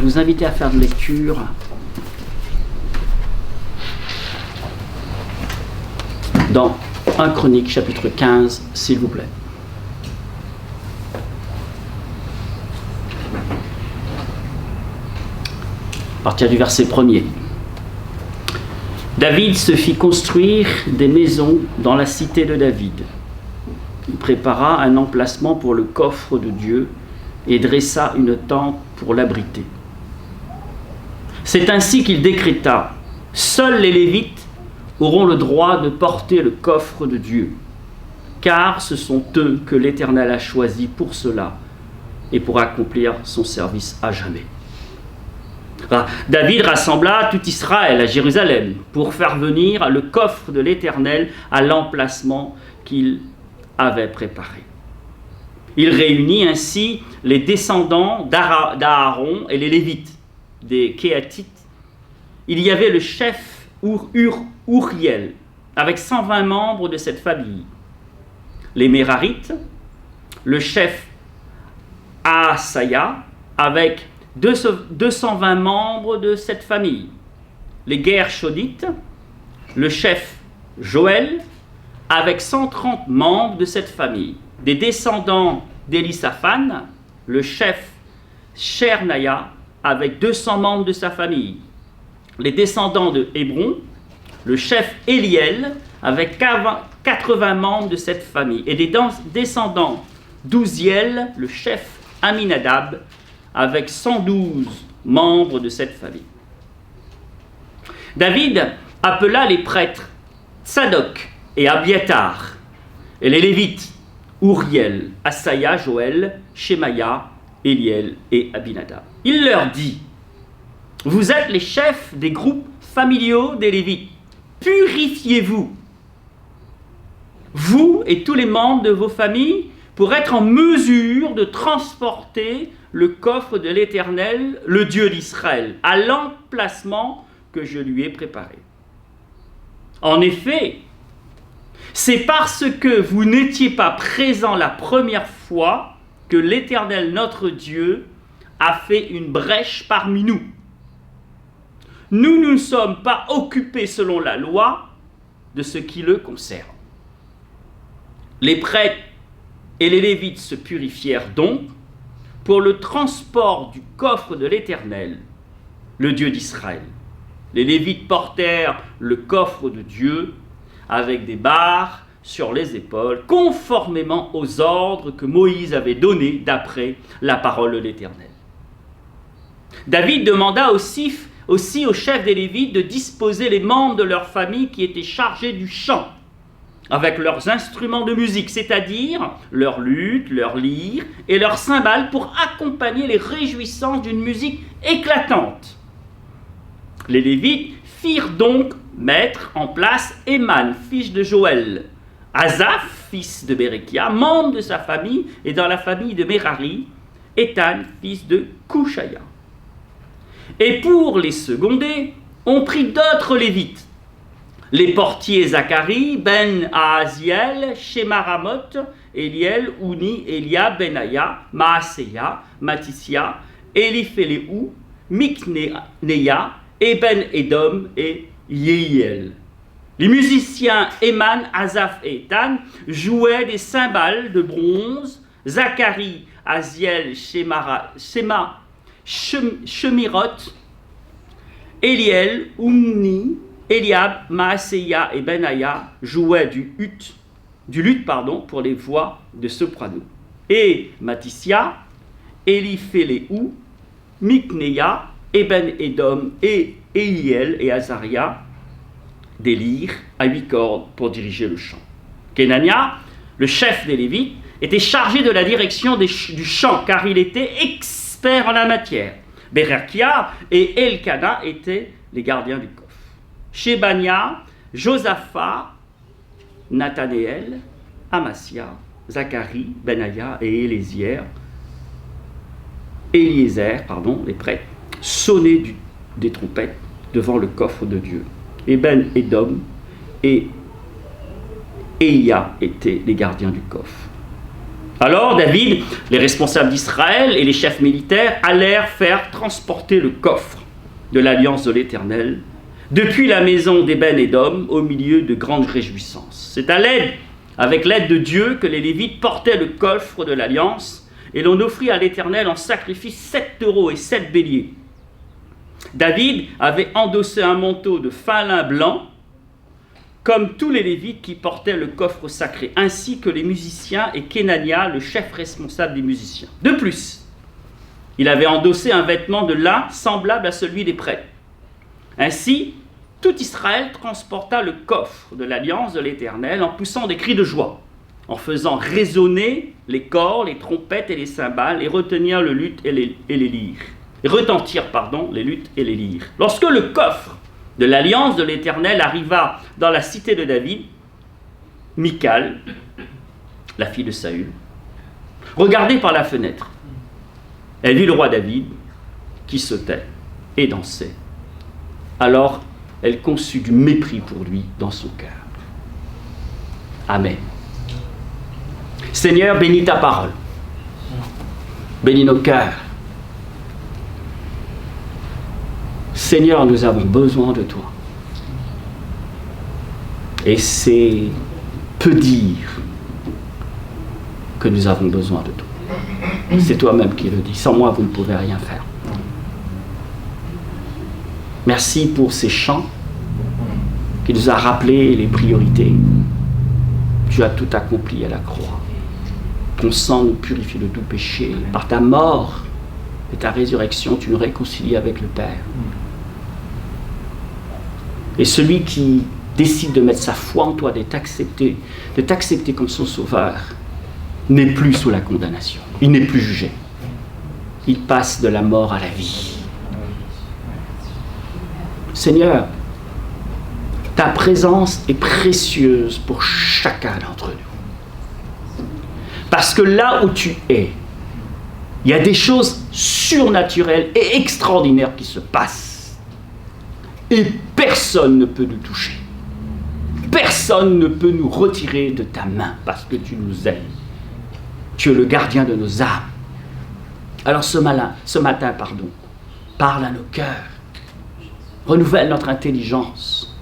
vous inviter à faire une lecture dans 1 Chronique chapitre 15, s'il vous plaît. À partir du verset 1er. David se fit construire des maisons dans la cité de David. Il prépara un emplacement pour le coffre de Dieu et dressa une tente pour l'abriter. C'est ainsi qu'il décréta: seuls les Lévites auront le droit de porter le coffre de Dieu, car ce sont eux que l'Éternel a choisis pour cela et pour accomplir son service à jamais. David rassembla tout Israël à Jérusalem pour faire venir le coffre de l'Éternel à l'emplacement qu'il avait préparé. Il réunit ainsi les descendants d'Aaron et les Lévites, des Kéatites. Il y avait le chef Uriel, avec 120 membres de cette famille. Les Mérarites, le chef Asaya, avec 220 membres de cette famille. Les Gershonites, le chef Joël, avec 130 membres de cette famille. Des descendants d'Élisaphan, le chef Shernaya, avec 200 membres de sa famille. Les descendants de Hébron, le chef Éliel, avec 80 membres de cette famille. Et des descendants d'Ouziel, le chef Aminadab, avec 112 membres de cette famille. David appela les prêtres Tsadok et Abiatar, et les Lévites Uriel, Asaya, Joël, Shemaya, Éliel et Abinadab. Il leur dit: vous êtes les chefs des groupes familiaux des Lévites. Purifiez-vous, vous et tous les membres de vos familles, pour être en mesure de transporter le coffre de l'Éternel, le Dieu d'Israël, à l'emplacement que je lui ai préparé. En effet, c'est parce que vous n'étiez pas présents la première fois que l'Éternel, notre Dieu, a fait une brèche parmi nous. Nous ne sommes pas occupés selon la loi de ce qui le concerne. Les prêtres et les Lévites se purifièrent donc pour le transport du coffre de l'Éternel, le Dieu d'Israël. Les Lévites portèrent le coffre de Dieu avec des barres sur les épaules, conformément aux ordres que Moïse avait donnés d'après la parole de l'Éternel. David demanda aussi au chef des Lévites de disposer les membres de leur famille qui étaient chargés du chant, avec leurs instruments de musique, c'est-à-dire leurs luttes, leurs lyres et leurs cymbales, pour accompagner les réjouissances d'une musique éclatante. Les Lévites firent donc mettre en place Éman, fils de Joël, Asaph, fils de Bérékia, membre de sa famille, et dans la famille de Mérari, Étan, fils de Couchaya. Et pour les seconder, on prit d'autres Lévites, les portiers Zacharie, Ben Ahaziel, Shemaramoth, Eliel, Ouni, Elia, Benaya, Maaseya, Matissia, Eliphéléou, Mikneya, Eben Edom et Yehiel. Les musiciens Éman, Asaph et Étan jouaient des cymbales de bronze. Zacharie, Aziel, Shemiroth, Eliel, Oumni, Eliab, Maaseya et Benaya jouaient du luth pour les voix de soprano. Et Matissia, Eliphéléou, Mikneya, Eben Edom et Éliel et Azaria, des lyres à 8 cordes pour diriger le chant. Kenania, le chef des Lévites, était chargé de la direction du chant, car il était expert en la matière. Bérakia et Elkana étaient les gardiens du coffre. Shébania, Josaphat, Nathanéel, Amasia, Zacharie, Benaya et Eliezer, les prêtres, sonnaient des trompettes devant le coffre de Dieu. Eben Edom et Eia étaient les gardiens du coffre. Alors David, les responsables d'Israël et les chefs militaires allèrent faire transporter le coffre de l'alliance de l'Éternel depuis la maison d'Ébène-Édom au milieu de grandes réjouissances. C'est avec l'aide de Dieu que les Lévites portaient le coffre de l'alliance et l'on offrit à l'Éternel en sacrifice 7 taureaux et 7 béliers. David avait endossé un manteau de fin lin blanc comme tous les Lévites qui portaient le coffre sacré, ainsi que les musiciens et Kenania, le chef responsable des musiciens. De plus, il avait endossé un vêtement de lin semblable à celui des prêtres. Ainsi, tout Israël transporta le coffre de l'alliance de l'Éternel en poussant des cris de joie, en faisant résonner les cors, les trompettes et les cymbales, et retenir le luth et les lyres. Retentir, les luths et les lyres. Lorsque le coffre de l'alliance de l'Éternel arriva dans la cité de David, Michal, la fille de Saül, regardait par la fenêtre. Elle vit le roi David qui sautait et dansait. Alors, elle conçut du mépris pour lui dans son cœur. Amen. Seigneur, bénis ta parole. Bénis nos cœurs. Seigneur, nous avons besoin de toi. Et c'est peu dire que nous avons besoin de toi. C'est toi-même qui le dis. Sans moi, vous ne pouvez rien faire. Merci pour ces chants qui nous a rappelé les priorités. Tu as tout accompli à la croix. Ton sang nous purifie de tout péché. Par ta mort et ta résurrection, tu nous réconcilies avec le Père. Et celui qui décide de mettre sa foi en toi, de t'accepter comme son sauveur, n'est plus sous la condamnation. Il n'est plus jugé. Il passe de la mort à la vie. Seigneur, ta présence est précieuse pour chacun d'entre nous. Parce que là où tu es, il y a des choses surnaturelles et extraordinaires qui se passent. Et personne ne peut nous toucher. Personne ne peut nous retirer de ta main parce que tu nous aimes. Tu es le gardien de nos âmes. Alors ce matin, parle à nos cœurs. Renouvelle notre intelligence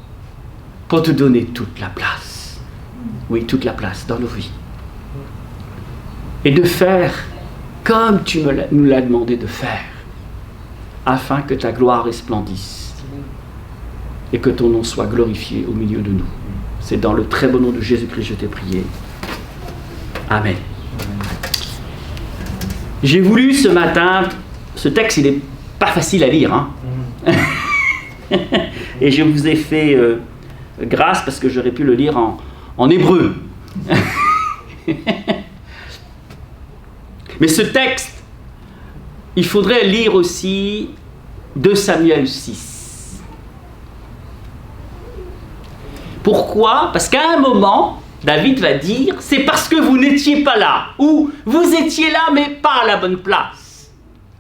pour te donner toute la place. Oui, toute la place dans nos vies. Et de faire comme tu nous l'as demandé de faire, afin que ta gloire resplendisse et que ton nom soit glorifié au milieu de nous. C'est dans le très beau nom de Jésus-Christ que je t'ai prié. Amen. J'ai voulu ce matin, ce texte il n'est pas facile à lire, hein. Et je vous ai fait grâce parce que j'aurais pu le lire en hébreu. Mais ce texte, il faudrait lire aussi 2 Samuel 6. Pourquoi ? Parce qu'à un moment, David va dire, c'est parce que vous n'étiez pas là, ou vous étiez là mais pas à la bonne place,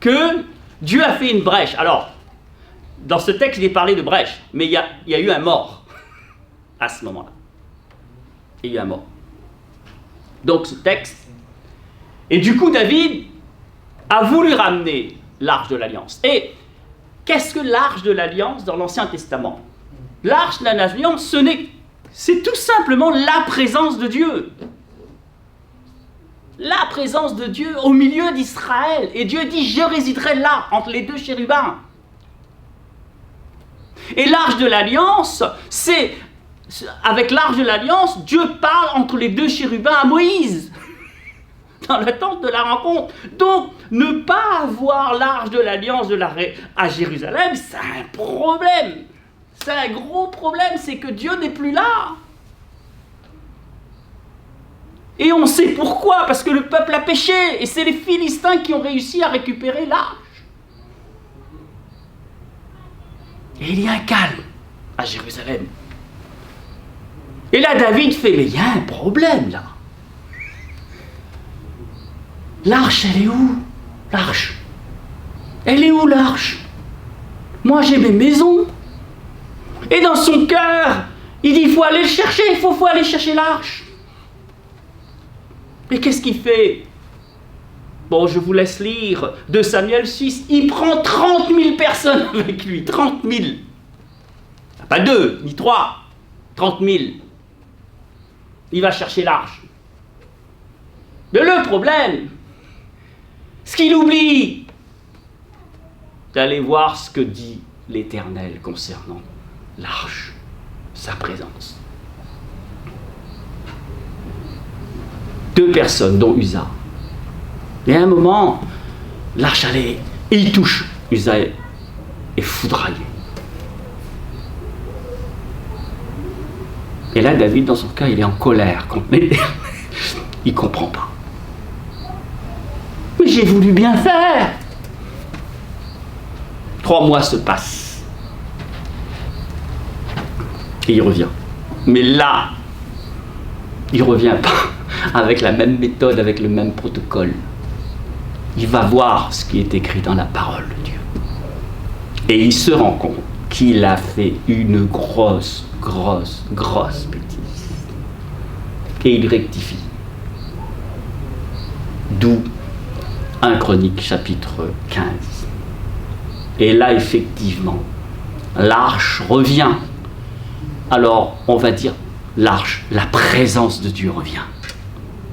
que Dieu a fait une brèche. Alors, dans ce texte, il est parlé de brèche, mais il y a eu un mort à ce moment-là. Il y a eu un mort. Donc ce texte, et du coup David a voulu ramener l'arche de l'Alliance. Et qu'est-ce que l'arche de l'Alliance dans l'Ancien Testament ? L'arche de l'Alliance, c'est tout simplement la présence de Dieu. La présence de Dieu au milieu d'Israël. Et Dieu dit, je résiderai là, entre les 2 chérubins. Et l'arche de l'Alliance, avec l'arche de l'Alliance, Dieu parle entre les 2 chérubins à Moïse, dans la tente de la rencontre. Donc, ne pas avoir l'arche de l'Alliance à Jérusalem, c'est un problème. C'est un gros problème, c'est que Dieu n'est plus là. Et on sait pourquoi, parce que le peuple a péché, et c'est les Philistins qui ont réussi à récupérer l'arche. Et il y a un calme à Jérusalem. Et là, David fait, mais il y a un problème, là. L'arche, elle est où, l'arche ? Elle est où, l'arche ? Moi, j'ai mes maisons. Et dans son cœur, il dit, il faut aller le chercher, il faut aller chercher l'arche. Et qu'est-ce qu'il fait ? Bon, je vous laisse lire 2 Samuel 6. Il prend 30 000 personnes avec lui. 30 000. Pas 2, ni 3. 30 000. Il va chercher l'arche. Mais le problème, ce qu'il oublie, d'aller voir ce que dit l'Éternel concernant l'arche, sa présence. 2 personnes, dont Uza. Et à un moment, l'arche allait, et il touche. Uza est foudroyé. Et là, David, dans son cas, il est en colère contre l'Éternel. Il ne comprend pas. Mais j'ai voulu bien faire. 3 mois se passent. Et il revient. Mais là, il ne revient pas avec la même méthode, avec le même protocole. Il va voir ce qui est écrit dans la parole de Dieu. Et il se rend compte qu'il a fait une grosse bêtise. Et il rectifie. D'où 1 Chronique chapitre 15. Et là, effectivement, l'arche revient. Alors, on va dire, l'arche, la présence de Dieu revient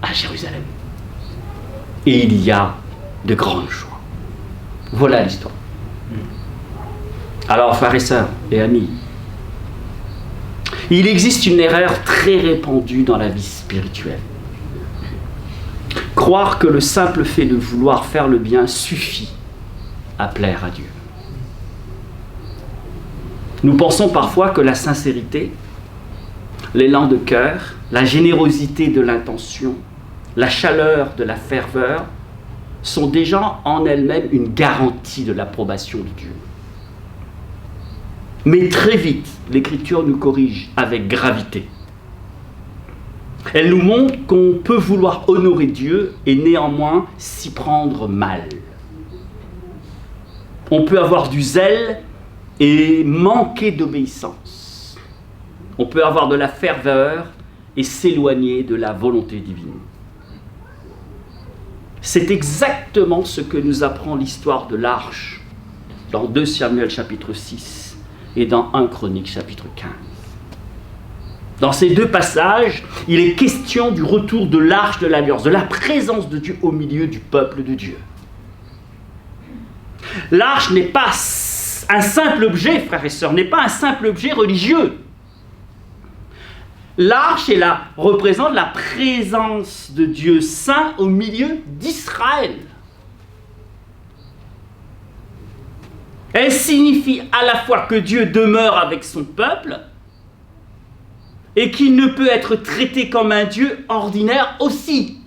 à Jérusalem. Et il y a de grandes joies. Voilà l'histoire. Alors, frères et sœurs et amis, il existe une erreur très répandue dans la vie spirituelle. Croire que le simple fait de vouloir faire le bien suffit à plaire à Dieu. Nous pensons parfois que la sincérité, l'élan de cœur, la générosité de l'intention, la chaleur de la ferveur sont déjà en elles-mêmes une garantie de l'approbation de Dieu. Mais très vite, l'Écriture nous corrige avec gravité. Elle nous montre qu'on peut vouloir honorer Dieu et néanmoins s'y prendre mal. On peut avoir du zèle et manquer d'obéissance. On peut avoir de la ferveur et s'éloigner de la volonté divine. C'est exactement ce que nous apprend l'histoire de l'arche dans 2 Samuel chapitre 6 et dans 1 Chronique chapitre 15. Dans ces 2 passages, il est question du retour de l'arche de l'Alliance, de la présence de Dieu au milieu du peuple de Dieu. L'arche n'est pas un simple objet, frères et sœurs, n'est pas un simple objet religieux. L'arche représente la présence de Dieu saint au milieu d'Israël. Elle signifie à la fois que Dieu demeure avec son peuple et qu'il ne peut être traité comme un Dieu ordinaire aussi.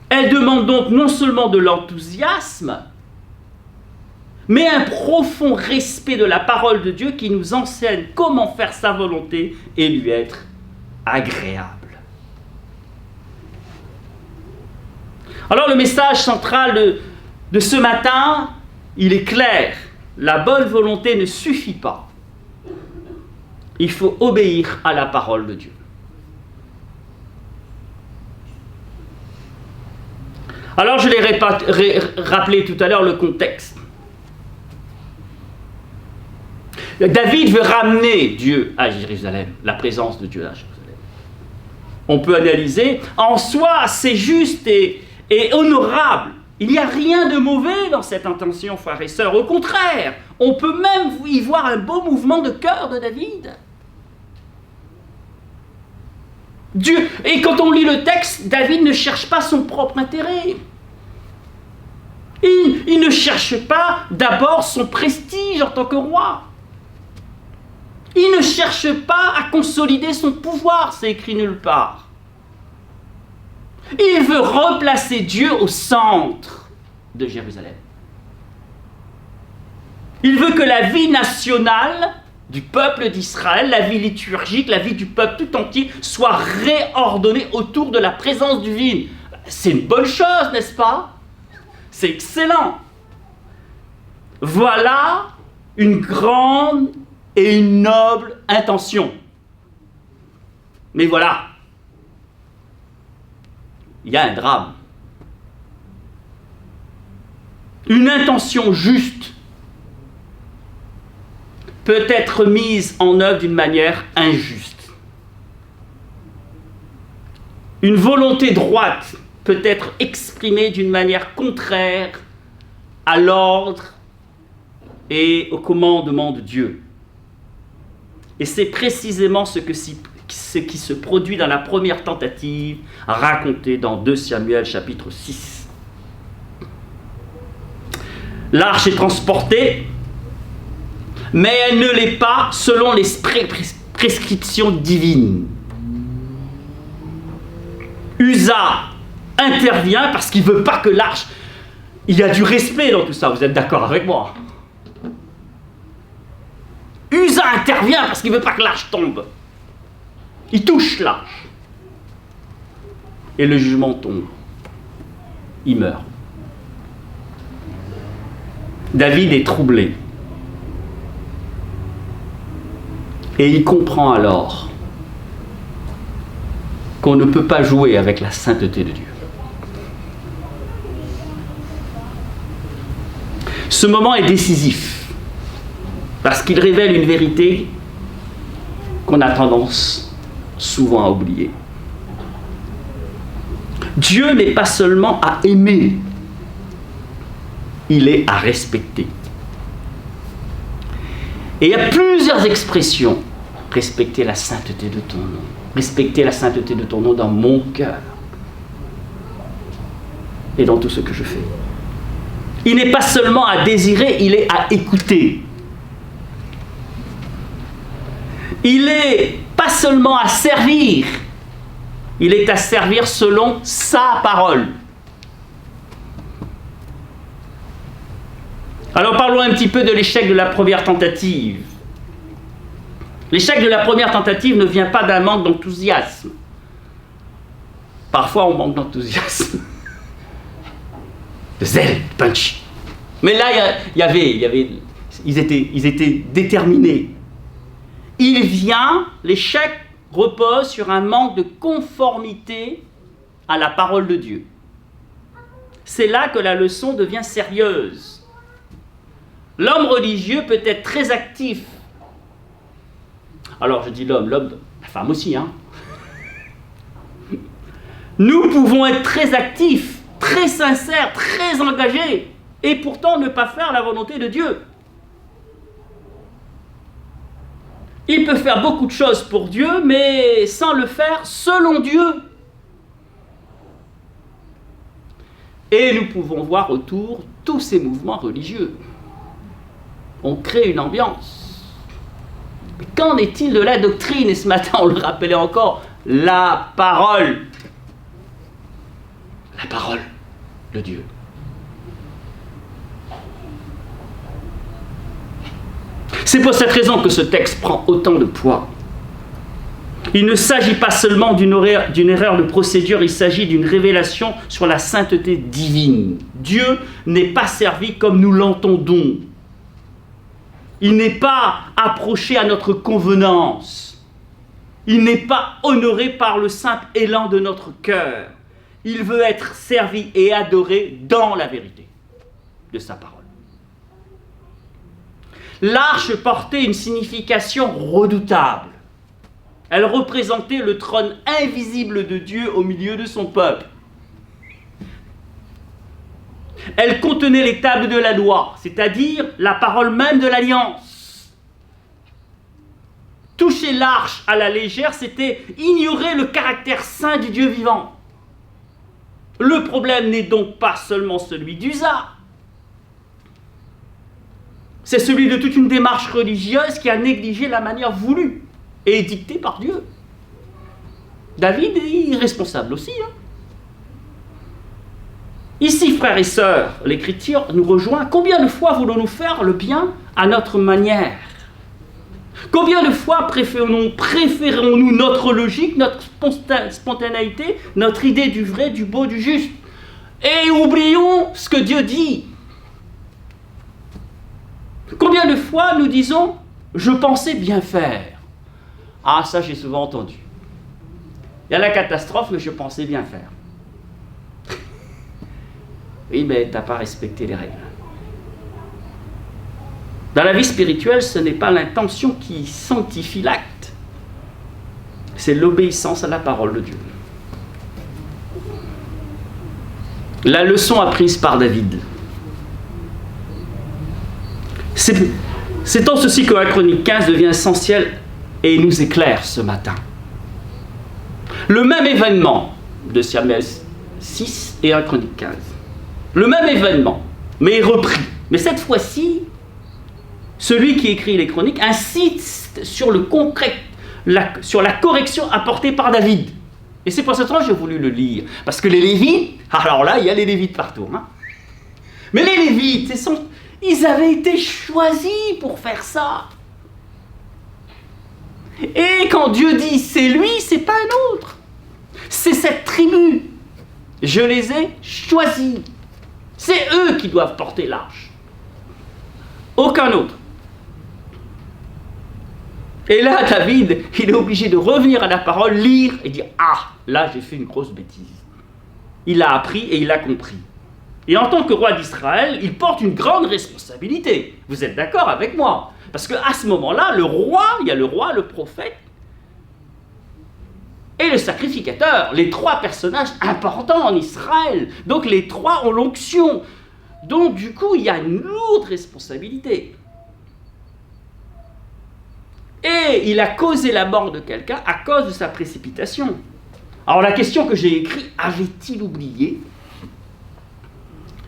Elle demande donc non seulement de l'enthousiasme, mais un profond respect de la parole de Dieu qui nous enseigne comment faire sa volonté et lui être agréable. Alors le message central de ce matin, il est clair. La bonne volonté ne suffit pas. Il faut obéir à la parole de Dieu. Alors je l'ai rappelé tout à l'heure le contexte. David veut ramener Dieu à Jérusalem, la présence de Dieu à Jérusalem. On peut analyser, en soi c'est juste et honorable. Il n'y a rien de mauvais dans cette intention, frères et sœurs. Au contraire, on peut même y voir un beau mouvement de cœur de David. Dieu, et quand on lit le texte, David ne cherche pas son propre intérêt. Il ne cherche pas d'abord son prestige en tant que roi. Il ne cherche pas à consolider son pouvoir, c'est écrit nulle part. Il veut replacer Dieu au centre de Jérusalem. Il veut que la vie nationale du peuple d'Israël, la vie liturgique, la vie du peuple tout entier soit réordonnée autour de la présence divine. C'est une bonne chose, n'est-ce pas? C'est excellent. Voilà une grande et une noble intention. Mais voilà, il y a un drame. Une intention juste peut être mise en œuvre d'une manière injuste. Une volonté droite peut être exprimée d'une manière contraire à l'ordre et au commandement de Dieu. Et c'est précisément ce qui se produit dans la première tentative racontée dans 2 Samuel chapitre 6. L'arche est transportée, mais elle ne l'est pas selon les prescriptions divines. Uza intervient parce qu'il ne veut pas que l'arche... Il y a du respect dans tout ça, vous êtes d'accord avec moi? Uza intervient parce qu'il ne veut pas que l'arche tombe. Il touche l'arche. Et le jugement tombe. Il meurt. David est troublé. Et il comprend alors qu'on ne peut pas jouer avec la sainteté de Dieu. Ce moment est décisif parce qu'il révèle une vérité qu'on a tendance souvent à oublier. Dieu n'est pas seulement à aimer, il est à respecter. Et il y a plusieurs expressions. Respecter la sainteté de ton nom. Respecter la sainteté de ton nom dans mon cœur et dans tout ce que je fais. Il n'est pas seulement à désirer, il est à écouter. Il n'est pas seulement à servir, il est à servir selon sa parole. Alors parlons un petit peu de l'échec de la première tentative. L'échec de la première tentative ne vient pas d'un manque d'enthousiasme. Parfois on manque d'enthousiasme. De zèle, punch. Mais là, ils étaient déterminés. L'échec repose sur un manque de conformité à la parole de Dieu. C'est là que la leçon devient sérieuse. L'homme religieux peut être très actif. Alors je dis l'homme, la femme aussi, hein. Nous pouvons être très actifs, très sincères, très engagés, et pourtant ne pas faire la volonté de Dieu. Il peut faire beaucoup de choses pour Dieu, mais sans le faire selon Dieu. Et nous pouvons voir autour tous ces mouvements religieux. On crée une ambiance. Mais qu'en est-il de la doctrine? Et ce matin, on le rappelait encore, la parole. La parole de Dieu. C'est pour cette raison que ce texte prend autant de poids. Il ne s'agit pas seulement d'une erreur de procédure, il s'agit d'une révélation sur la sainteté divine. Dieu n'est pas servi comme nous l'entendons. Il n'est pas approché à notre convenance. Il n'est pas honoré par le simple élan de notre cœur. Il veut être servi et adoré dans la vérité de sa parole. L'arche portait une signification redoutable. Elle représentait le trône invisible de Dieu au milieu de son peuple. Elle contenait les tables de la loi, c'est-à-dire la parole même de l'alliance. Toucher l'arche à la légère, c'était ignorer le caractère saint du Dieu vivant. Le problème n'est donc pas seulement celui d'Uza. C'est celui de toute une démarche religieuse qui a négligé la manière voulue et dictée par Dieu. David est irresponsable aussi. Ici, frères et sœurs, l'Écriture nous rejoint. Combien de fois voulons-nous faire le bien à notre manière? Combien de fois préférons-nous notre logique, notre spontanéité, notre idée du vrai, du beau, du juste, et oublions ce que Dieu dit? Combien de fois nous disons « je pensais bien faire ». Ah, ça j'ai souvent entendu. Il y a la catastrophe, mais je pensais bien faire. Oui, mais tu n'as pas respecté les règles. Dans la vie spirituelle, ce n'est pas l'intention qui sanctifie l'acte. C'est l'obéissance à la parole de Dieu. La leçon apprise par David. C'est en ceci que 1 Chronique 15 devient essentiel et nous éclaire ce matin. Le même événement de Samuel 6 et 1 Chronique 15. Le même événement, mais repris. Mais cette fois-ci, celui qui écrit les chroniques insiste sur le concret, sur la correction apportée par David. Et c'est pour cette raison que j'ai voulu le lire. Parce que les Lévites, alors là, il y a les Lévites partout. Hein. Mais les Lévites, ils avaient été choisis pour faire ça. Et quand Dieu dit c'est lui, c'est pas un autre. C'est cette tribu. Je les ai choisis. C'est eux qui doivent porter l'arche. Aucun autre. Et là, David, il est obligé de revenir à la parole, lire et dire « Ah, là, j'ai fait une grosse bêtise. » Il a appris et il a compris. Et en tant que roi d'Israël, il porte une grande responsabilité. Vous êtes d'accord avec moi? Parce qu'à ce moment-là, le roi, il y a le roi, le prophète et le sacrificateur. Les trois personnages importants en Israël. Donc les trois ont l'onction. Donc du coup, il y a une lourde responsabilité. Et il a causé la mort de quelqu'un à cause de sa précipitation. Alors la question que j'ai écrite, avait-il oublié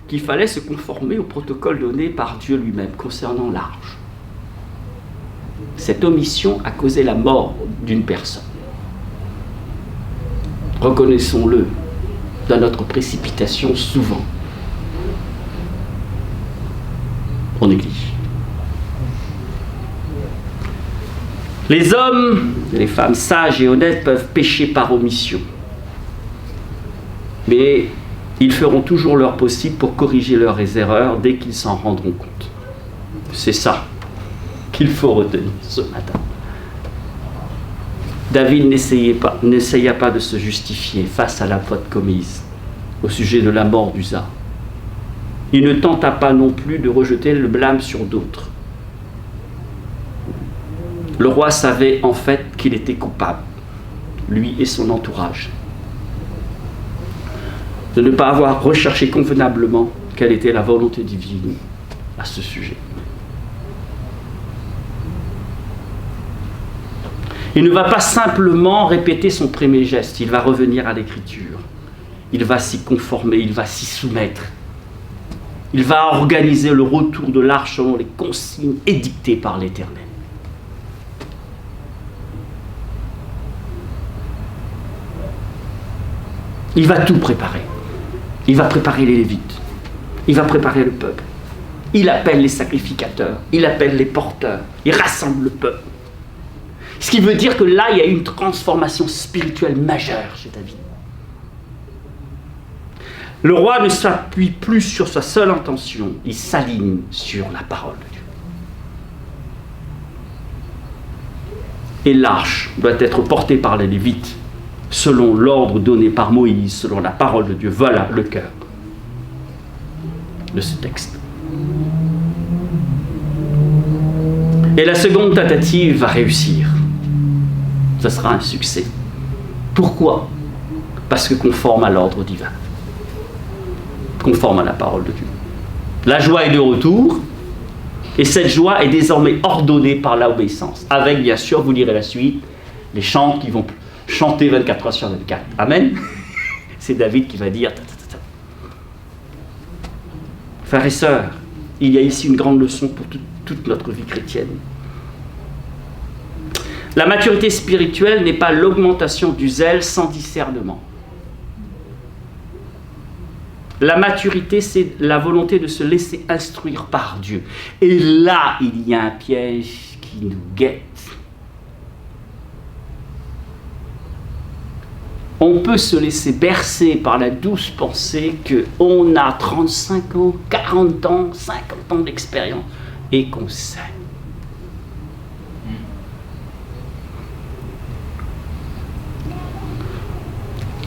qu'il fallait se conformer au protocole donné par Dieu lui-même concernant l'arche? Cette omission a causé la mort d'une personne. Reconnaissons-le, dans notre précipitation, souvent, on néglige. Les hommes, les femmes sages et honnêtes peuvent pécher par omission. Mais ils feront toujours leur possible pour corriger leurs erreurs dès qu'ils s'en rendront compte. C'est ça qu'il faut retenir ce matin. David n'essaya pas de se justifier face à la faute commise au sujet de la mort d'Uza. Il ne tenta pas non plus de rejeter le blâme sur d'autres. Le roi savait en fait qu'il était coupable, lui et son entourage, de ne pas avoir recherché convenablement quelle était la volonté divine à ce sujet. Il ne va pas simplement répéter son premier geste, il va revenir à l'écriture. Il va s'y conformer, il va s'y soumettre. Il va organiser le retour de l'arche selon les consignes édictées par l'Éternel. Il va tout préparer. Il va préparer les Lévites. Il va préparer le peuple. Il appelle les sacrificateurs. Il appelle les porteurs. Il rassemble le peuple. Ce qui veut dire que là, il y a une transformation spirituelle majeure chez David. Le roi ne s'appuie plus sur sa seule intention. Il s'aligne sur la parole de Dieu. Et l'arche doit être portée par les Lévites selon l'ordre donné par Moïse, selon la parole de Dieu. Voilà le cœur de ce texte. Et la seconde tentative va réussir. Ce sera un succès. Pourquoi? Parce que conforme à l'ordre divin. Conforme à la parole de Dieu. La joie est de retour, et cette joie est désormais ordonnée par l'obéissance. Avec, bien sûr, vous lirez la suite, les chants qui vont chanter 24 heures sur 24. Amen. C'est David qui va dire... Frères et sœurs, il y a ici une grande leçon pour toute notre vie chrétienne. La maturité spirituelle n'est pas l'augmentation du zèle sans discernement. La maturité, c'est la volonté de se laisser instruire par Dieu. Et là, il y a un piège qui nous guette. On peut se laisser bercer par la douce pensée qu'on a 35 ans, 40 ans, 50 ans d'expérience et qu'on sait.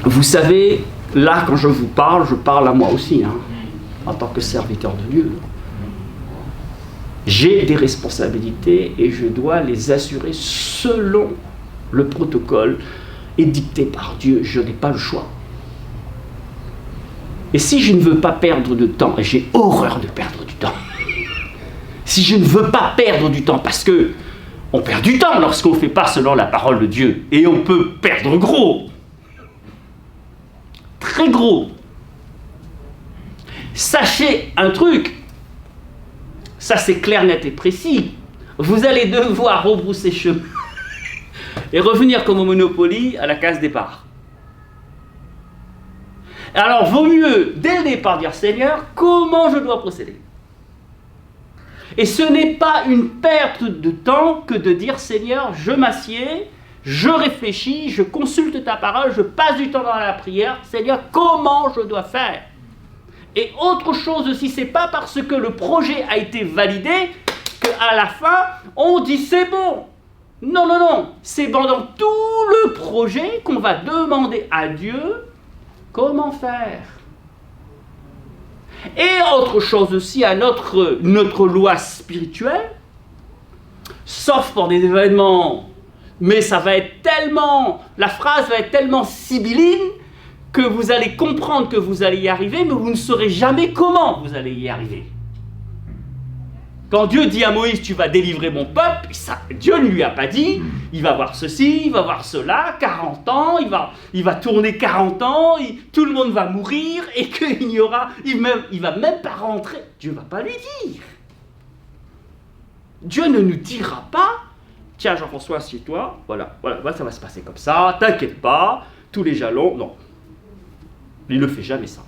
Vous savez, là, quand je vous parle, je parle à moi aussi. Hein. en tant que serviteur de Dieu. J'ai des responsabilités et je dois les assurer selon le protocole édicté par Dieu. Je n'ai pas le choix. Et si je ne veux pas perdre de temps, et j'ai horreur de perdre du temps, si je ne veux pas perdre du temps, parce que on perd du temps lorsqu'on ne fait pas selon la parole de Dieu, et on peut perdre gros, très gros. Sachez un truc, ça c'est clair, net et précis, vous allez devoir rebrousser chemin et revenir comme au Monopoly à la case départ. Alors, vaut mieux, dès le départ, dire Seigneur, comment je dois procéder? Et ce n'est pas une perte de temps que de dire Seigneur, je m'assieds, je réfléchis, je consulte ta parole, je passe du temps dans la prière. Seigneur, comment je dois faire? Et autre chose aussi, c'est pas parce que le projet a été validé qu'à la fin, on dit c'est bon. Non, non, non. C'est pendant tout le projet qu'on va demander à Dieu comment faire. Et autre chose aussi, à notre loi spirituelle, sauf pour des événements, mais ça va être tellement, la phrase va être tellement sibylline que vous allez comprendre que vous allez y arriver, mais vous ne saurez jamais comment vous allez y arriver. Quand Dieu dit à Moïse, tu vas délivrer mon peuple, ça, Dieu ne lui a pas dit, il va voir ceci, il va voir cela, 40 ans, il va tourner 40 ans, tout le monde va mourir, et qu'il n'y aura, il va même pas rentrer. Dieu ne va pas lui dire. Dieu ne nous dira pas, tiens Jean-François, assieds-toi, voilà, ça va se passer comme ça, t'inquiète pas, tous les jalons, non. Il ne fait jamais ça.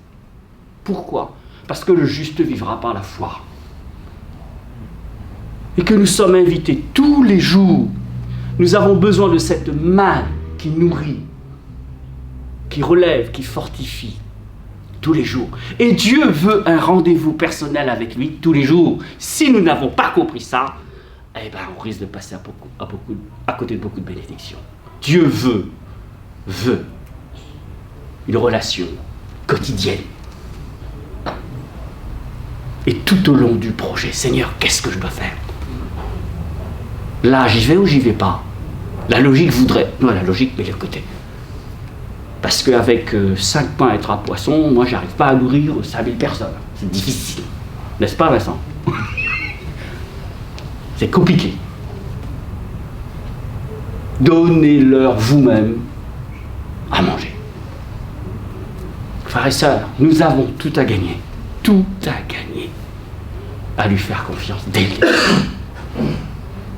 Pourquoi? Parce que le juste vivra par la foi. Et que nous sommes invités tous les jours. Nous avons besoin de cette manne qui nourrit, qui relève, qui fortifie, tous les jours. Et Dieu veut un rendez-vous personnel avec lui tous les jours. Si nous n'avons pas compris ça, eh ben, on risque de passer à côté de beaucoup de bénédictions. Dieu veut une relation quotidienne. Et tout au long du projet, Seigneur, qu'est-ce que je dois faire? Là, j'y vais ou j'y vais pas? La logique voudrait... Non, la logique, mets-le de côté. Parce qu'avec 5 pains et 3 poissons, moi, j'arrive pas à nourrir 5000 personnes. C'est difficile. N'est-ce pas, Vincent? C'est compliqué. Donnez-leur vous-même à manger. Frères et sœurs, nous avons tout à gagner. Tout à gagner. À lui faire confiance dès le début.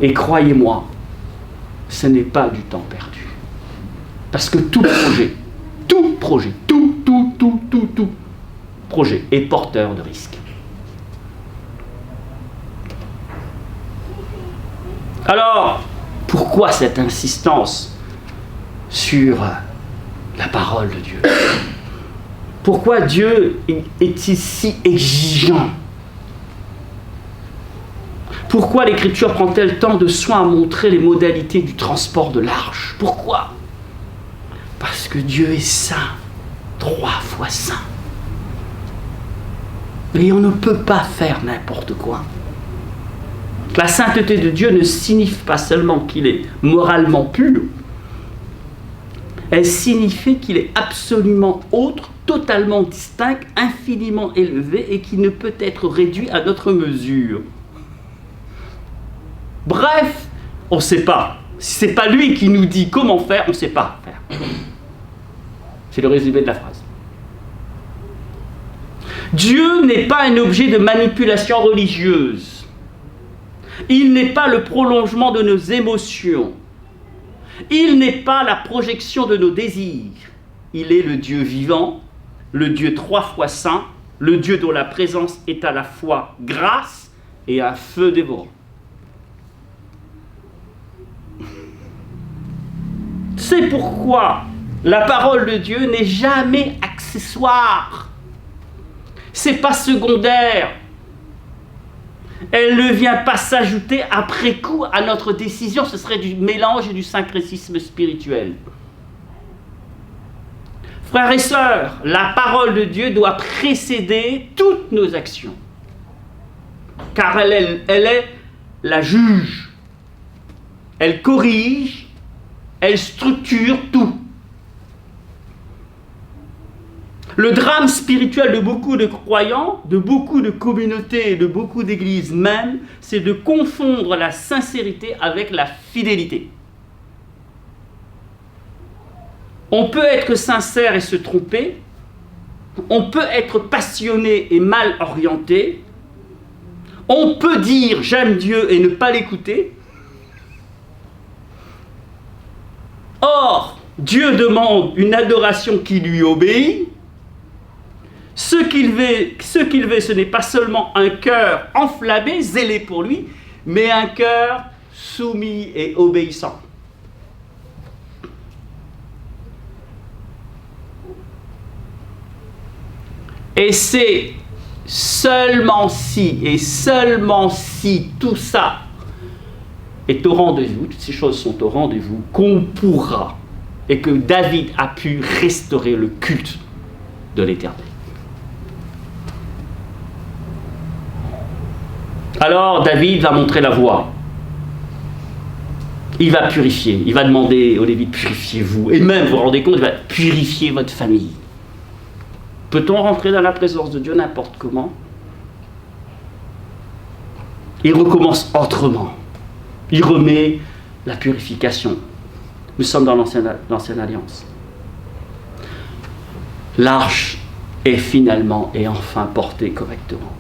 Et croyez-moi, ce n'est pas du temps perdu. Parce que tout projet est porteur de risques. Alors, pourquoi cette insistance sur la parole de Dieu? Pourquoi Dieu est-il si exigeant? Pourquoi l'Écriture prend-elle tant de soin à montrer les modalités du transport de l'arche? Pourquoi? Parce que Dieu est saint, 3 fois saint. Et on ne peut pas faire n'importe quoi. La sainteté de Dieu ne signifie pas seulement qu'il est moralement pur, elle signifie qu'il est absolument autre, totalement distinct, infiniment élevé et qui ne peut être réduit à notre mesure. Bref, on ne sait pas. Si ce n'est pas lui qui nous dit comment faire, on ne sait pas faire. C'est le résumé de la phrase. Dieu n'est pas un objet de manipulation religieuse. Il n'est pas le prolongement de nos émotions. Il n'est pas la projection de nos désirs. Il est le Dieu vivant, le Dieu 3 fois saint, le Dieu dont la présence est à la fois grâce et un feu dévorant. C'est pourquoi la parole de Dieu n'est jamais accessoire. C'est pas secondaire. Elle ne vient pas s'ajouter après coup à notre décision. Ce serait du mélange et du syncrétisme spirituel. Frères et sœurs, la parole de Dieu doit précéder toutes nos actions. Car elle est la juge. Elle corrige, elle structure tout. Le drame spirituel de beaucoup de croyants, de beaucoup de communautés et de beaucoup d'églises même, c'est de confondre la sincérité avec la fidélité. On peut être sincère et se tromper, on peut être passionné et mal orienté, on peut dire j'aime Dieu et ne pas l'écouter. Or, Dieu demande une adoration qui lui obéit. Ce qu'il veut, ce n'est pas seulement un cœur enflammé, zélé pour lui, mais un cœur soumis et obéissant. Et c'est seulement si tout ça est au rendez-vous, toutes ces choses sont au rendez-vous, qu'on pourra, et que David a pu restaurer le culte de l'Éternel. Alors David va montrer la voie. Il va purifier, il va demander aux Lévites, purifiez-vous, et même, vous vous rendez compte, il va purifier votre famille. Peut-on rentrer dans la présence de Dieu n'importe comment? Il recommence autrement. Il remet la purification. Nous sommes dans l'ancienne alliance. L'arche est finalement et enfin portée correctement.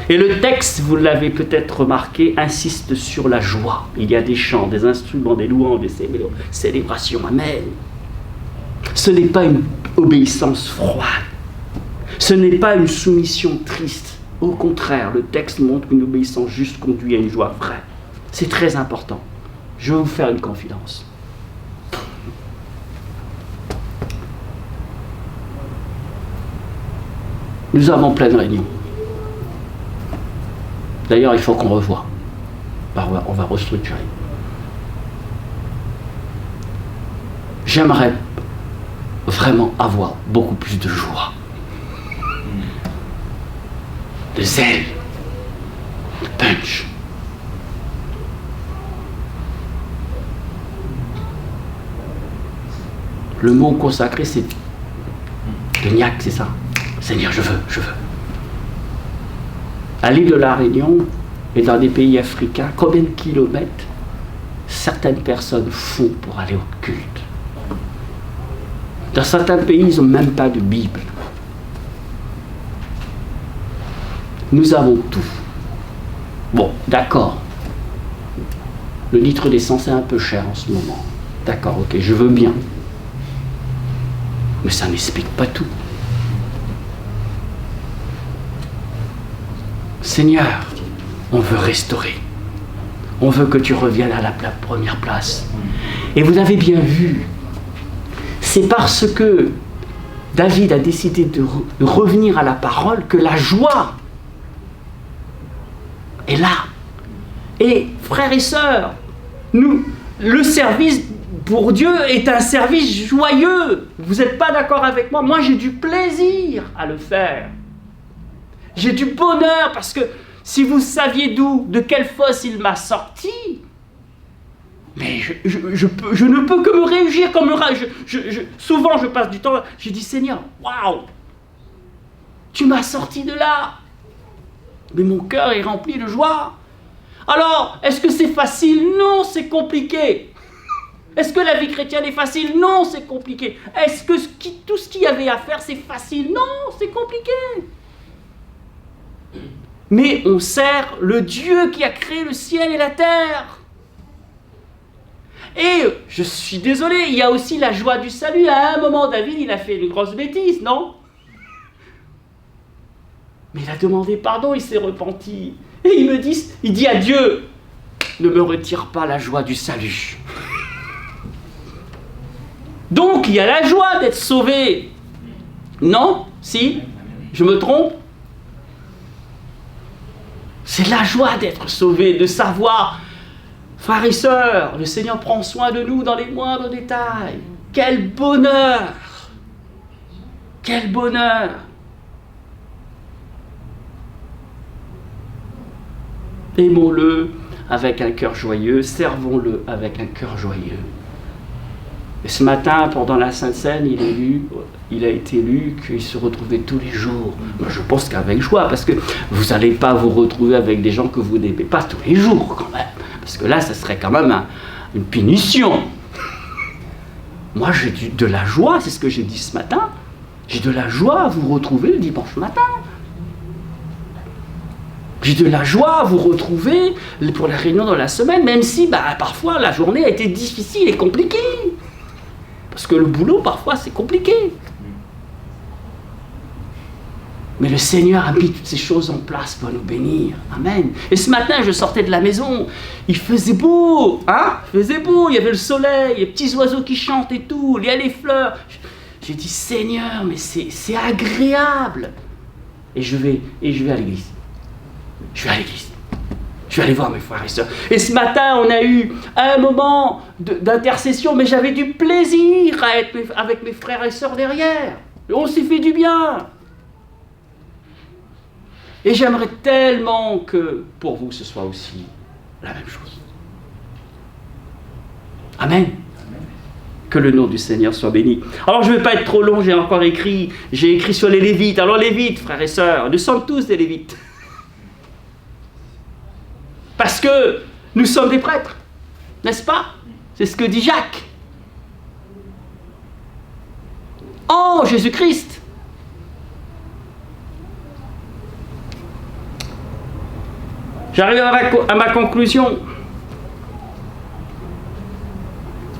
Et le texte, vous l'avez peut-être remarqué, insiste sur la joie. Il y a des chants, des instruments, des louanges, des célébrations. Amen. Ce n'est pas une obéissance froide. Ce n'est pas une soumission triste. Au contraire, le texte montre qu'une obéissance juste conduit à une joie vraie. C'est très important. Je vais vous faire une confidence. Nous avons plein de réunions. D'ailleurs, il faut qu'on revoie. On va restructurer. J'aimerais vraiment avoir beaucoup plus de joie, de zèle, de punch. Le mot consacré, c'est de niaque, c'est ça. Seigneur, je veux. À l'île de la Réunion et dans des pays africains, combien de kilomètres certaines personnes font pour aller au culte? Dans certains pays, ils n'ont même pas de Bible. Nous avons tout. Bon, d'accord. Le litre d'essence est un peu cher en ce moment. D'accord, ok, je veux bien. Mais ça n'explique pas tout. Seigneur, on veut restaurer. On veut que tu reviennes à la première place. Et vous avez bien vu, c'est parce que David a décidé de revenir à la parole que la joie est là. Et frères et sœurs, le service pour Dieu est un service joyeux. Vous n'êtes pas d'accord avec moi? Moi, j'ai du plaisir à le faire. J'ai du bonheur parce que si vous saviez de quelle fosse il m'a sorti, mais je ne peux que me réjouir comme souvent je passe du temps, je dis Seigneur, waouh, tu m'as sorti de là. Mais mon cœur est rempli de joie. Alors, est-ce que c'est facile? Non, c'est compliqué. Est-ce que la vie chrétienne est facile? Non, c'est compliqué. Est-ce que tout ce qu'il y avait à faire, c'est facile? Non, c'est compliqué. Mais on sert le Dieu qui a créé le ciel et la terre. Et je suis désolé, il y a aussi la joie du salut. À un moment, David, il a fait une grosse bêtise, non? Mais il a demandé pardon, il s'est repenti. Et il dit à Dieu, ne me retire pas la joie du salut. Donc, il y a la joie d'être sauvé. Non? Si? Je me trompe? C'est la joie d'être sauvé, de savoir, frères et sœurs, le Seigneur prend soin de nous dans les moindres détails. Quel bonheur! Quel bonheur! Aimons-le avec un cœur joyeux, servons-le avec un cœur joyeux. Et ce matin, pendant la Sainte Seine, il a été lu qu'il se retrouvait tous les jours. Moi, je pense qu'avec joie, parce que vous n'allez pas vous retrouver avec des gens que vous n'aimez pas tous les jours, quand même. Parce que là, ça serait quand même une punition. Moi, j'ai de la joie, c'est ce que j'ai dit ce matin. J'ai de la joie à vous retrouver le dimanche matin. J'ai de la joie à vous retrouver pour la réunion dans la semaine, même si parfois la journée a été difficile et compliquée. Parce que le boulot, parfois, c'est compliqué. Mais le Seigneur a mis toutes ces choses en place pour nous bénir. Amen. Et ce matin, je sortais de la maison. Il faisait beau. Il faisait beau. Il y avait le soleil, les petits oiseaux qui chantent et tout. Il y a les fleurs. J'ai dit, Seigneur, mais c'est agréable. Et je vais à l'église. Je vais à l'église. Je vais aller voir mes frères et sœurs. Et ce matin, on a eu un moment d'intercession, mais j'avais du plaisir à être avec mes frères et sœurs derrière. On s'est fait du bien. Et j'aimerais tellement que pour vous, ce soit aussi la même chose. Amen. Que le nom du Seigneur soit béni. Alors je ne vais pas être trop long, j'ai écrit sur les Lévites. Alors Lévites, frères et sœurs, nous sommes tous des Lévites. Parce que nous sommes des prêtres, n'est-ce pas? C'est ce que dit Jacques. En Jésus-Christ. J'arrive à ma conclusion.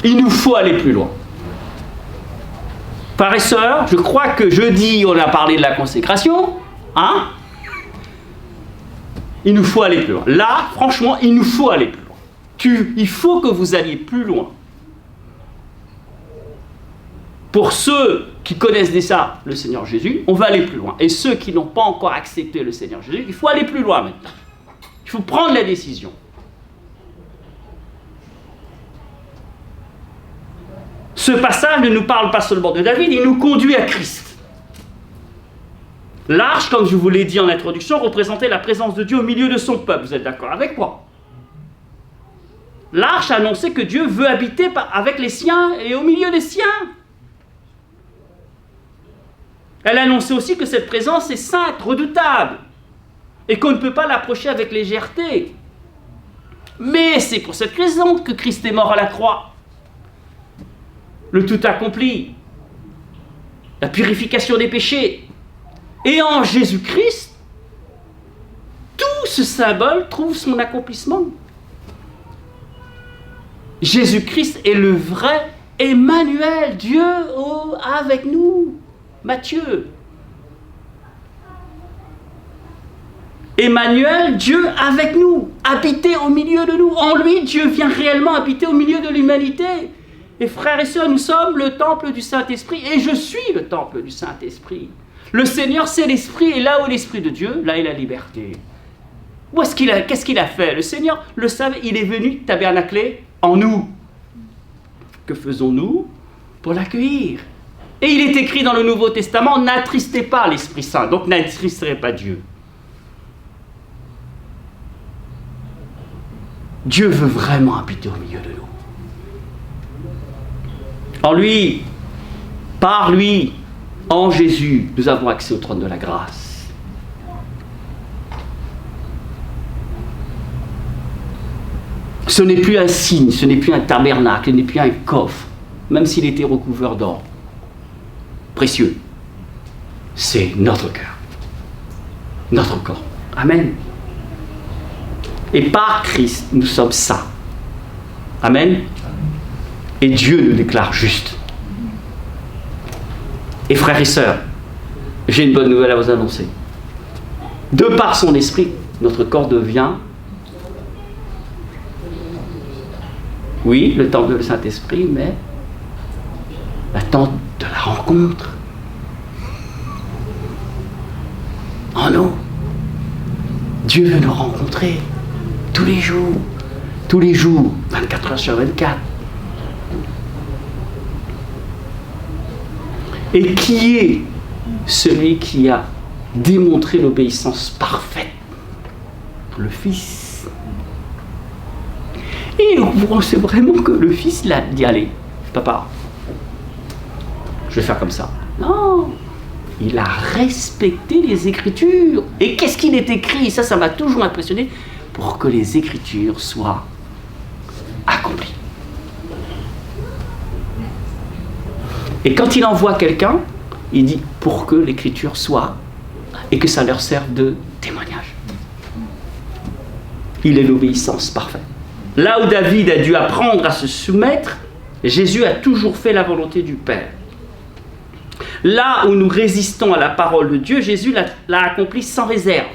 Il nous faut aller plus loin. Frères et sœurs, je crois que jeudi, on a parlé de la consécration. Il nous faut aller plus loin. Là, franchement, il nous faut aller plus loin. Il faut que vous alliez plus loin. Pour ceux qui connaissent déjà le Seigneur Jésus, on va aller plus loin. Et ceux qui n'ont pas encore accepté le Seigneur Jésus, il faut aller plus loin maintenant. Il faut prendre la décision. Ce passage ne nous parle pas seulement de David, il nous conduit à Christ. L'arche, comme je vous l'ai dit en introduction, représentait la présence de Dieu au milieu de son peuple. Vous êtes d'accord avec moi? L'arche annonçait que Dieu veut habiter avec les siens et au milieu des siens. Elle annonçait aussi que cette présence est sainte, redoutable, et qu'on ne peut pas l'approcher avec légèreté. Mais c'est pour cette raison que Christ est mort à la croix. Le tout accompli, la purification des péchés. Et en Jésus-Christ, tout ce symbole trouve son accomplissement. Jésus-Christ est le vrai Emmanuel, Dieu avec nous. Matthieu. Emmanuel, Dieu avec nous, habité au milieu de nous. En lui, Dieu vient réellement habiter au milieu de l'humanité. Et frères et sœurs, nous sommes le temple du Saint-Esprit, et je suis le temple du Saint-Esprit. Le Seigneur, c'est l'Esprit, et là où l'Esprit de Dieu, là est la liberté. Qu'est-ce qu'il a fait? Le Seigneur le savait, il est venu tabernacler en nous. Que faisons-nous pour l'accueillir? Et il est écrit dans le Nouveau Testament, n'attristez pas l'Esprit Saint, donc n'attristerez pas Dieu. Dieu veut vraiment habiter au milieu de nous. En lui, par lui, en Jésus, nous avons accès au trône de la grâce. Ce n'est plus un signe, ce n'est plus un tabernacle, ce n'est plus un coffre, même s'il était recouvert d'or précieux. C'est notre cœur, notre corps. Amen. Et par Christ, nous sommes saints. Amen. Et Dieu nous déclare justes. Et frères et sœurs, j'ai une bonne nouvelle à vous annoncer. De par son esprit, notre corps devient, oui, le temple du Saint-Esprit, mais la tente de la rencontre en nous. Dieu veut nous rencontrer tous les jours, 24 heures sur 24. Et qui est celui qui a démontré l'obéissance parfaite, le Fils. Et vous pensez vraiment que le Fils, il a dit, allez, papa, je vais faire comme ça. Non, il a respecté les Écritures. Et qu'est-ce qu'il est écrit? Ça m'a toujours impressionné, pour que les Écritures soient accomplies. Et quand il envoie quelqu'un, il dit pour que l'Écriture soit, et que ça leur serve de témoignage. Il est l'obéissance parfaite. Là où David a dû apprendre à se soumettre, Jésus a toujours fait la volonté du Père. Là où nous résistons à la parole de Dieu, Jésus l'a accompli sans réserve.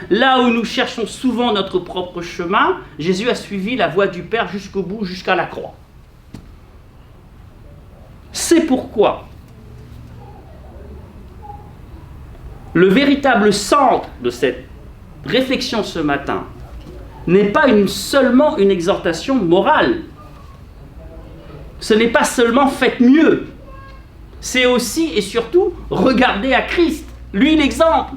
Là où nous cherchons souvent notre propre chemin, Jésus a suivi la voie du Père jusqu'au bout, jusqu'à la croix. C'est pourquoi le véritable centre de cette réflexion ce matin n'est pas seulement une exhortation morale. Ce n'est pas seulement faites mieux. C'est aussi et surtout regardez à Christ, lui l'exemple.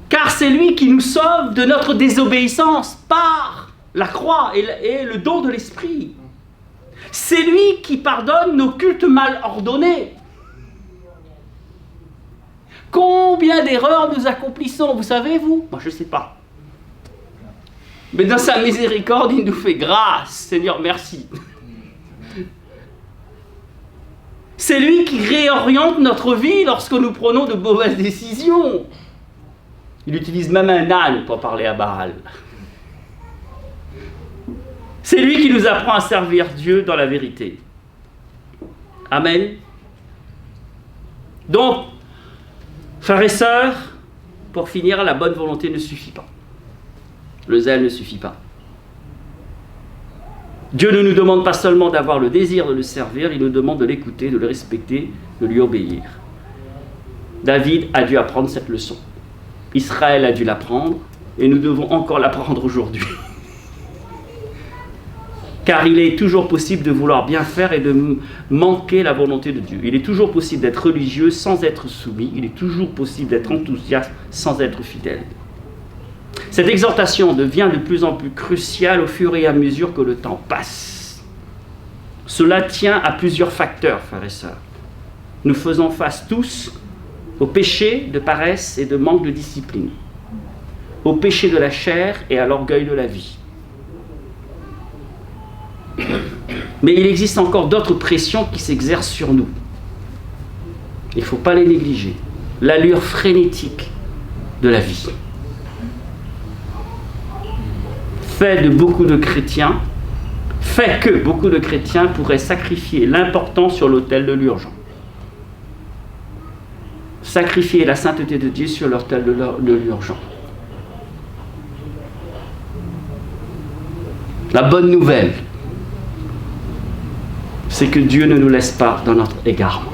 Car c'est lui qui nous sauve de notre désobéissance par la croix et le don de l'Esprit. C'est lui qui pardonne nos cultes mal ordonnés. Combien d'erreurs nous accomplissons, vous savez, vous? Moi, je ne sais pas. Mais dans sa miséricorde, il nous fait grâce. Seigneur, merci. C'est lui qui réoriente notre vie lorsque nous prenons de mauvaises décisions. Il utilise même un âne pour parler à Baal. C'est lui qui nous apprend à servir Dieu dans la vérité. Amen. Donc, frères et sœurs, pour finir, la bonne volonté ne suffit pas. Le zèle ne suffit pas. Dieu ne nous demande pas seulement d'avoir le désir de le servir, il nous demande de l'écouter, de le respecter, de lui obéir. David a dû apprendre cette leçon. Israël a dû l'apprendre, et nous devons encore l'apprendre aujourd'hui. Car il est toujours possible de vouloir bien faire et de manquer la volonté de Dieu. Il est toujours possible d'être religieux sans être soumis. Il est toujours possible d'être enthousiaste sans être fidèle. Cette exhortation devient de plus en plus cruciale au fur et à mesure que le temps passe. Cela tient à plusieurs facteurs, frères et sœurs. Nous faisons face tous au péché de paresse et de manque de discipline, au péché de la chair et à l'orgueil de la vie. Mais il existe encore d'autres pressions qui s'exercent sur nous. Il ne faut pas les négliger. L'allure frénétique de la vie fait que beaucoup de chrétiens pourraient sacrifier l'important sur l'autel de l'urgent. Sacrifier la sainteté de Dieu sur l'autel de l'urgent. La bonne nouvelle, c'est que Dieu ne nous laisse pas dans notre égarement.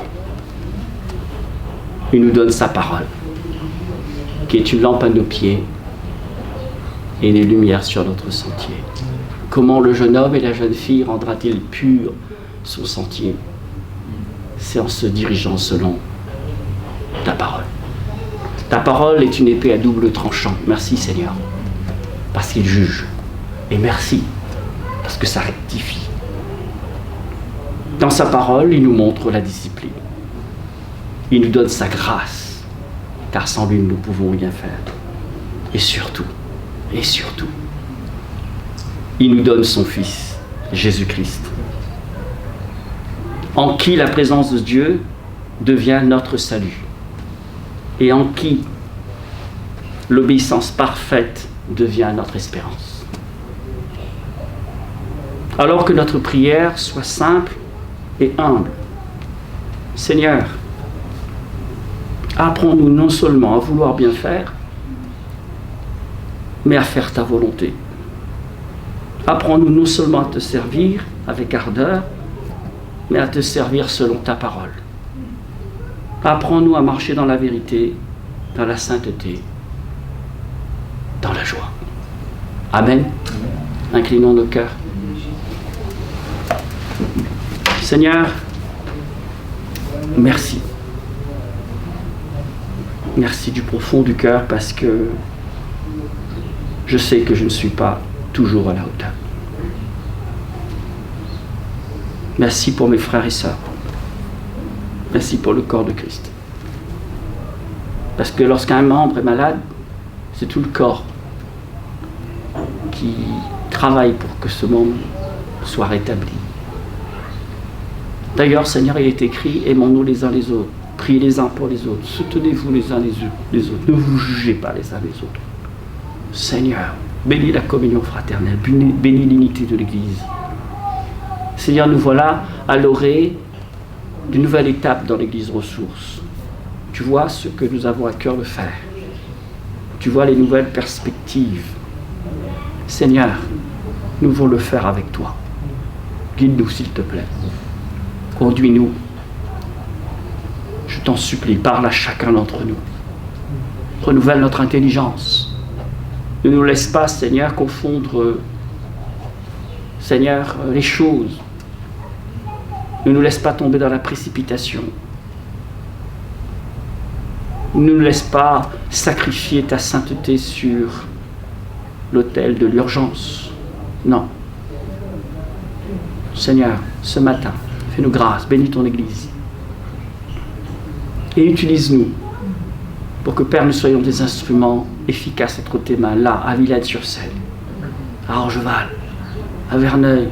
Il nous donne sa parole, qui est une lampe à nos pieds et une lumière sur notre sentier. Comment le jeune homme et la jeune fille rendra-t-il pur son sentier? C'est en se dirigeant selon ta parole. Ta parole est une épée à double tranchant. Merci Seigneur, parce qu'il juge. Et merci, parce que ça rectifie. Dans sa parole, il nous montre la discipline. Il nous donne sa grâce, car sans lui, nous ne pouvons rien faire. Et surtout, il nous donne son Fils, Jésus-Christ, en qui la présence de Dieu devient notre salut, et en qui l'obéissance parfaite devient notre espérance. Alors que notre prière soit simple et humble. Seigneur, apprends-nous non seulement à vouloir bien faire, mais à faire ta volonté. Apprends-nous non seulement à te servir avec ardeur, mais à te servir selon ta parole. Apprends-nous à marcher dans la vérité, dans la sainteté, dans la joie. Amen. Inclinons nos cœurs. Seigneur, Merci. Merci du profond du cœur parce que je sais que je ne suis pas toujours à la hauteur. Merci pour mes frères et sœurs. Merci pour le corps de Christ. Parce que lorsqu'un membre est malade, c'est tout le corps qui travaille pour que ce membre soit rétabli. D'ailleurs, Seigneur, il est écrit, aimons-nous les uns les autres, priez les uns pour les autres, soutenez-vous les uns les autres, ne vous jugez pas les uns les autres. Seigneur, bénis la communion fraternelle, bénis l'unité de l'Église. Seigneur, nous voilà à l'orée d'une nouvelle étape dans l'Église Ressources. Tu vois ce que nous avons à cœur de faire. Tu vois les nouvelles perspectives. Seigneur, nous voulons le faire avec toi. Guide-nous, s'il te plaît. Conduis-nous. Je t'en supplie, parle à chacun d'entre nous. Renouvelle notre intelligence. Ne nous laisse pas, Seigneur, confondre, Seigneur, les choses. Ne nous laisse pas tomber dans la précipitation. Ne nous laisse pas sacrifier ta sainteté sur l'autel de l'urgence. Non. Seigneur, ce matin, fais-nous grâce, bénis ton Église. Et utilise-nous pour que, Père, nous soyons des instruments efficaces entre tes mains, là, à Villette-sur-Seine, à Orgeval, à Verneuil,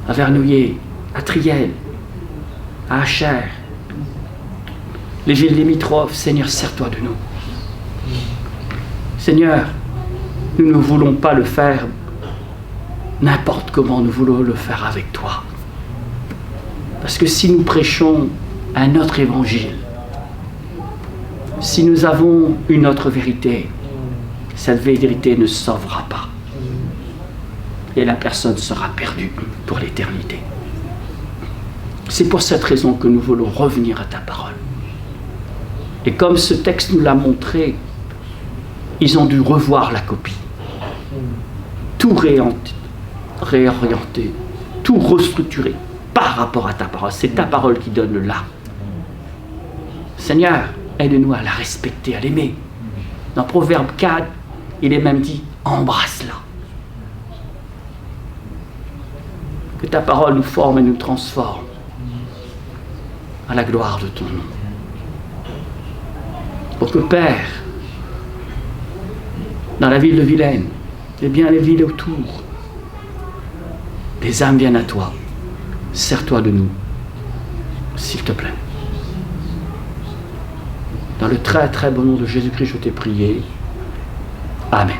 à Vernouillet, à Triel, à Achères, les villes limitrophes. Seigneur, sers-toi de nous. Seigneur, nous ne voulons pas le faire n'importe comment, nous voulons le faire avec toi. Parce que si nous prêchons un autre évangile, si nous avons une autre vérité, cette vérité ne sauvera pas. Et la personne sera perdue pour l'éternité. C'est pour cette raison que nous voulons revenir à ta parole. Et comme ce texte nous l'a montré, ils ont dû revoir la copie. Tout réorienter, tout restructurer par rapport à ta parole. C'est ta parole qui donne le là. Seigneur, aide-nous à la respecter, à l'aimer. Dans Proverbe 4, il est même dit « embrasse-la ». Que ta parole nous forme et nous transforme à la gloire de ton nom. Pour que, Père, dans la ville de Vilaine, et bien les villes autour, les âmes viennent à toi. Sers-toi de nous, s'il te plaît. Dans le très très bon nom de Jésus-Christ, je t'ai prié. Amen.